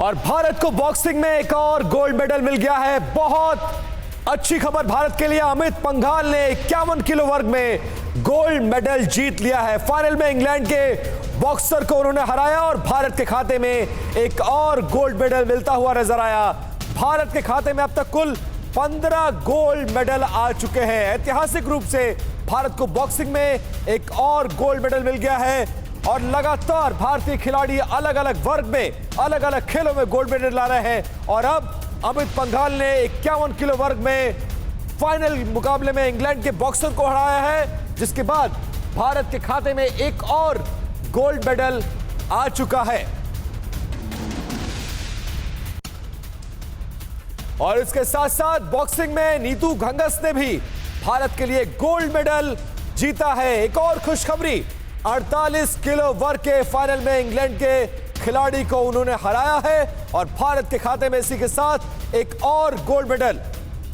और भारत को बॉक्सिंग में एक और गोल्ड मेडल मिल गया है। बहुत अच्छी खबर भारत के लिए। अमित पंघाल ने 51 किलो वर्ग में गोल्ड मेडल जीत लिया है। फाइनल में इंग्लैंड के बॉक्सर को उन्होंने हराया और भारत के खाते में एक और गोल्ड मेडल मिलता हुआ नजर आया। भारत के खाते में अब तक कुल 15 गोल्ड मेडल आ चुके हैं। ऐतिहासिक रूप से भारत को बॉक्सिंग में एक और गोल्ड मेडल मिल गया है और लगातार भारतीय खिलाड़ी अलग अलग वर्ग में, अलग अलग खेलों में गोल्ड मेडल ला रहे हैं। और अब अमित पंघाल ने 51 किलो वर्ग में फाइनल मुकाबले में इंग्लैंड के बॉक्सर को हराया है, जिसके बाद भारत के खाते में एक और गोल्ड मेडल आ चुका है। और इसके साथ साथ बॉक्सिंग में नीतू घंगस ने भी भारत के लिए गोल्ड मेडल जीता है। एक और खुशखबरी, 48 किलो वर्ग के फाइनल में इंग्लैंड के खिलाड़ी को उन्होंने हराया है और भारत के खाते में इसी के साथ एक और गोल्ड मेडल।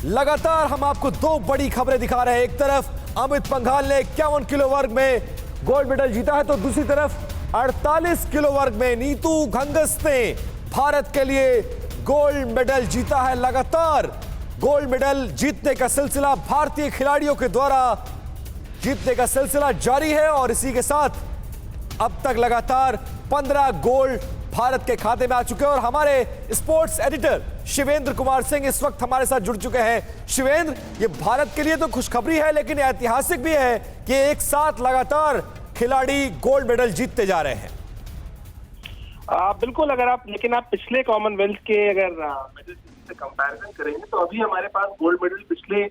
लगातार हम आपको दो बड़ी खबरें दिखा रहे हैं। एक तरफ अमित पंघाल ने 51 किलो वर्ग में गोल्ड मेडल जीता है, तो दूसरी तरफ 48 किलो वर्ग में नीतू घंगस ने भारत के लिए गोल्ड मेडल जीता है। लगातार गोल्ड मेडल जीतने का सिलसिला भारतीय खिलाड़ियों के द्वारा जीतने का सिलसिला जारी है और इसी के साथ अब तक लगातार 15 गोल्ड भारत के खाते में आ चुके हैं। और हमारे स्पोर्ट्स एडिटर शिवेंद्र कुमार सिंह इस वक्त हमारे साथ जुड़ चुके हैं। शिवेंद्र, ये भारत के लिए तो खुशखबरी है लेकिन ऐतिहासिक भी है कि एक साथ लगातार खिलाड़ी गोल्ड मेडल जीतते जा रहे हैं। बिल्कुल, लेकिन आप पिछले कॉमनवेल्थ के अगर मेडल से कंपैरिजन करेंगे तो अभी हमारे पास गोल्ड मेडल पिछले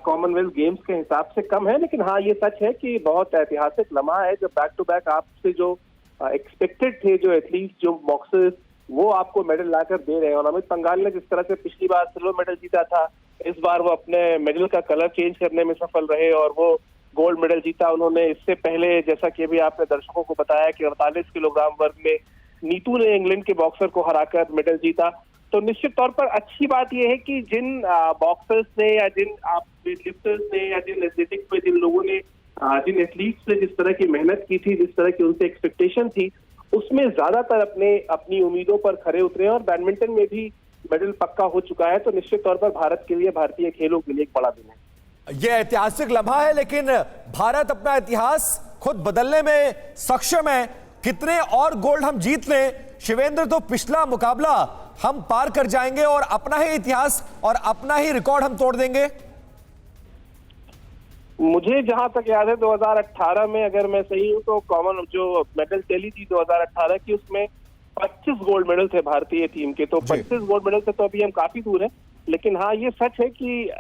कॉमनवेल्थ गेम्स के हिसाब से कम है। लेकिन हाँ, ये सच है कि बहुत ऐतिहासिक लम्हा है जब बैक टू बैक आपसे जो एक्सपेक्टेड थे, जो एथलीट, जो बॉक्सर्स, वो आपको मेडल लाकर दे रहे हैं। और अमित पंघाल ने जिस तरह से पिछली बार सिल्वर मेडल जीता था, इस बार वो अपने मेडल का कलर चेंज करने में सफल रहे और वो गोल्ड मेडल जीता। उन्होंने इससे पहले, जैसा कि अभी आपने दर्शकों को बताया, कि 48 किलोग्राम वर्ग में नीतू ने इंग्लैंड के बॉक्सर को हराकर मेडल जीता। तो निश्चित तौर पर अच्छी बात यह है कि जिन बॉक्सर्स ने या जिन लिफ्टर्स ने या जिन एथलेटिक्स में जिन लोगों ने, जिन एथलीट्स ने जिस तरह की मेहनत की थी, जिस तरह की उनसे एक्सपेक्टेशन थी, उसमें ज्यादातर अपनी उम्मीदों पर खरे उतरे और बैडमिंटन में भी मेडल पक्का हो चुका है। तो निश्चित तौर पर भारत के लिए, भारतीय खेलों के लिए एक बड़ा दिन है। यह ऐतिहासिक लम्हा है लेकिन भारत अपना इतिहास खुद बदलने में सक्षम है। कितने और गोल्ड हम जीत लें शिवेंद्र, तो पिछला मुकाबला हम पार कर जाएंगे और अपना ही इतिहास और अपना ही रिकॉर्ड हम तोड़ देंगे। मुझे जहां तक याद है 2018 में, अगर मैं सही हूं, तो कॉमन जो मेडल टैली थी 2018 की, उसमें 25 गोल्ड मेडल थे भारतीय टीम के। तो 25 गोल्ड मेडल से तो अभी हम काफी दूर हैं। लेकिन हाँ, ये सच है कि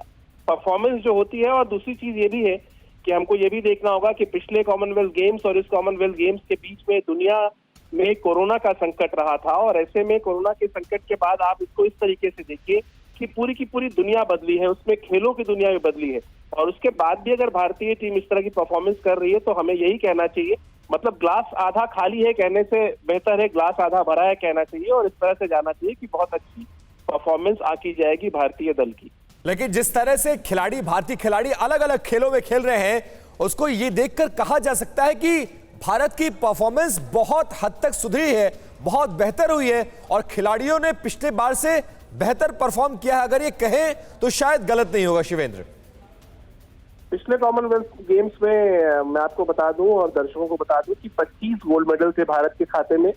परफॉर्मेंस जो होती है, और दूसरी चीज ये भी है कि हमको ये भी देखना होगा कि पिछले कॉमनवेल्थ गेम्स और इस कॉमनवेल्थ गेम्स के बीच में दुनिया में कोरोना का संकट रहा था। और ऐसे में कोरोना के संकट के बाद आप इसको इस तरीके से देखिए कि पूरी की पूरी दुनिया बदली है, उसमें खेलों की दुनिया भी बदली है। और उसके बाद भी अगर भारतीय टीम इस तरह की परफॉर्मेंस कर रही है तो हमें यही कहना चाहिए, मतलब ग्लास आधा खाली है कहने से बेहतर है ग्लास आधा भरा है कहना चाहिए। और इस तरह से जाना चाहिए कि बहुत अच्छी परफॉर्मेंस आकी जाएगी भारतीय दल की। लेकिन जिस तरह से खिलाड़ी, भारतीय खिलाड़ी अलग अलग खेलों में खेल रहे हैं, उसको ये देखकर कहा जा सकता है कि भारत की परफॉर्मेंस बहुत हद तक सुधरी है, बहुत बेहतर हुई है और खिलाड़ियों ने पिछले बार से बेहतर परफॉर्म किया है। अगर ये कहें तो शायद गलत नहीं होगा शिवेंद्र। पिछले कॉमनवेल्थ गेम्स में मैं आपको बता दूं और दर्शकों को बता दूं कि 25 गोल्ड मेडल थे भारत के खाते में,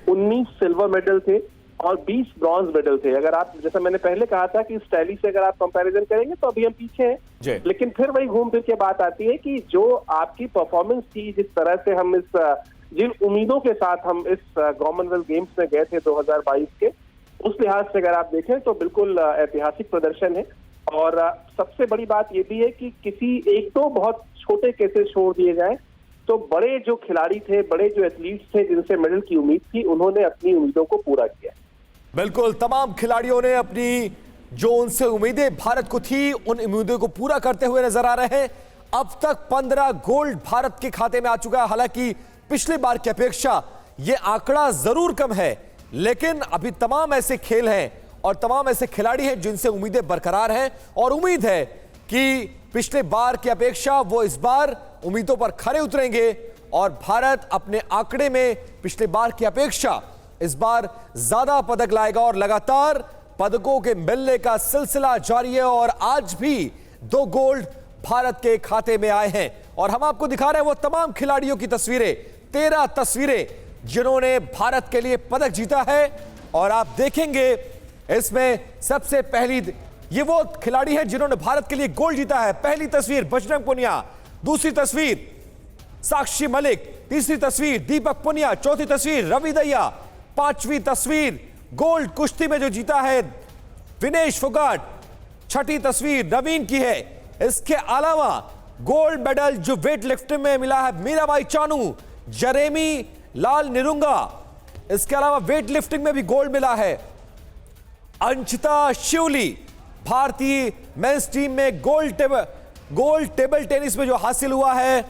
19 सिल्वर मेडल थे और 20 ब्रॉन्ज मेडल थे। अगर आप, जैसा मैंने पहले कहा था कि इस टैली से अगर आप कंपैरिजन करेंगे तो अभी हम पीछे हैं। लेकिन फिर वही घूम फिर के बात आती है कि जो आपकी परफॉर्मेंस थी, जिस तरह से हम जिन उम्मीदों के साथ हम इस कॉमनवेल्थ गेम्स में गए थे 2022 के, उस लिहाज से अगर आप देखें तो बिल्कुल ऐतिहासिक प्रदर्शन है। और सबसे बड़ी बात यह भी है कि किसी एक दो बहुत छोटे केसेस छोड़ दिए जाए तो बड़े जो खिलाड़ी थे, बड़े जो एथलीट्स थे जिनसे मेडल की उम्मीद थी, उन्होंने अपनी उम्मीदों को पूरा किया। बिल्कुल, तमाम खिलाड़ियों ने अपनी जो उनसे उम्मीदें भारत को थी, उन उम्मीदों को पूरा करते हुए नजर आ रहे हैं। अब तक 15 गोल्ड भारत के खाते में आ चुका है। हालांकि पिछली बार की अपेक्षा यह आंकड़ा जरूर कम है, लेकिन अभी तमाम ऐसे खेल हैं और तमाम ऐसे खिलाड़ी हैं जिनसे उम्मीदें बरकरार हैं और उम्मीद है कि पिछले बार की अपेक्षा वो इस बार उम्मीदों पर खरे उतरेंगे और भारत अपने आंकड़े में पिछले बार की अपेक्षा इस बार ज्यादा पदक लाएगा और लगातार पदकों के मिलने का सिलसिला जारी है और आज भी 2 गोल्ड भारत के खाते में आए हैं। और हम आपको दिखा रहे हैं वो तमाम खिलाड़ियों की तस्वीरें, 13 तस्वीरें जिन्होंने भारत के लिए पदक जीता है। और आप देखेंगे इसमें सबसे पहली ये वो खिलाड़ी हैं जिन्होंने भारत के लिए गोल्ड जीता है। पहली तस्वीर बजरंग पुनिया, दूसरी तस्वीर साक्षी मलिक, तीसरी तस्वीर दीपक पुनिया, चौथी तस्वीर रवि दहिया, पांचवी तस्वीर गोल्ड कुश्ती में जो जीता है विनेश फोगाट, छठी तस्वीर नवीन की है। इसके अलावा गोल्ड मेडल जो वेट लिफ्टिंग में मिला है मीराबाई चानू, जरेमी लाल निरुंगा। इसके अलावा वेट लिफ्टिंग में भी गोल्ड मिला है अंशिता शिवली। भारतीय मेंस टीम में गोल्ड टेबल टेनिस में जो हासिल हुआ है